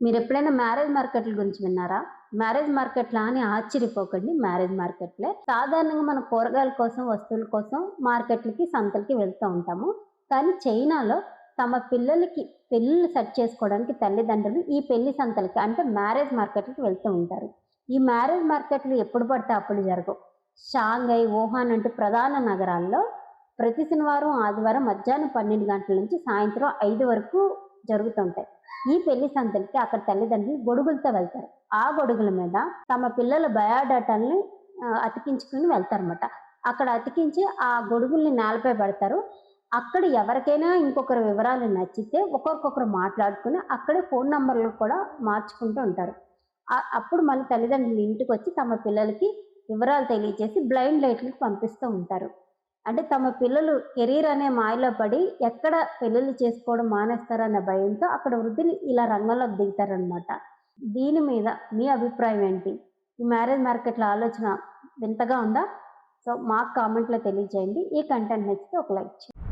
మీరెప్పుడైనా మ్యారేజ్ మార్కెట్‌ల గురించి విన్నారా? మ్యారేజ్ మార్కెట్‌లా అని ఆశ్చర్యపోకండి. మ్యారేజ్ మార్కెట్‌లే. సాధారణంగా మనం కూరగాయల కోసం, వస్తువుల కోసం మార్కెట్‌లకి, సంతలకి వెళ్తూ ఉంటాము. కానీ చైనాలో తమ పిల్లలకి పెళ్ళిళ్ళు సెట్ చేసుకోవడానికి తల్లిదండ్రులు ఈ పెళ్లి సంతలకి అంటే మ్యారేజ్ మార్కెట్‌లకి వెళ్తూ ఉంటారు. ఈ మ్యారేజ్ మార్కెట్‌లు ఎప్పుడు పడితే అప్పుడు జరగవు. షాంఘై, వుహాన్ అంటూ ప్రధాన నగరాల్లో ప్రతి శనివారం, ఆదివారం మధ్యాహ్నం 12 గంటల నుంచి సాయంత్రం 5 వరకు జరుగుతుంటాయి. ఈ పెళ్లి సందడికి అక్కడ తల్లిదండ్రులు గొడుగులతో వెళ్తారు. ఆ గొడుగుల మీద తమ పిల్లల బయోడాటాలని అతికించుకొని వెళ్తారన్నమాట. అక్కడ అతికించి ఆ గొడుగుల్ని నేలపై పెడతారు. అక్కడ ఎవరికైనా ఇంకొకరి వివరాలు నచ్చితే ఒకరికొకరు మాట్లాడుకొని అక్కడే ఫోను నంబర్‌లు కూడా మార్చుకుంటూ ఉంటారు. అప్పుడు మళ్ళీ తల్లిదండ్రులు ఇంటికొచ్చి తమ పిల్లలకి వివరాలు తెలియజేసి బ్లైండ్ డేట్‌లకి పంపిస్తూ ఉంటారు. అంటే తమ పిల్లలు కెరీర్ అనే మాయలో పడి ఎక్కడ పెళ్ళిళ్ళు చేసుకోవడం మానేస్తారన్న భయంతో అక్కడ వృద్ధులు ఇలా రంగంలోకి దిగుతారనమాట. దీని మీద మీ అభిప్రాయం ఏంటి? ఈ మ్యారేజ్ మార్కెట్‌ల ఆలోచన వింతగా ఉందా? సో, మాకు కామెంట్‌లో తెలియజేయండి. ఈ కంటెంట్ నచ్చితే ఒక లైక్ చేయండి.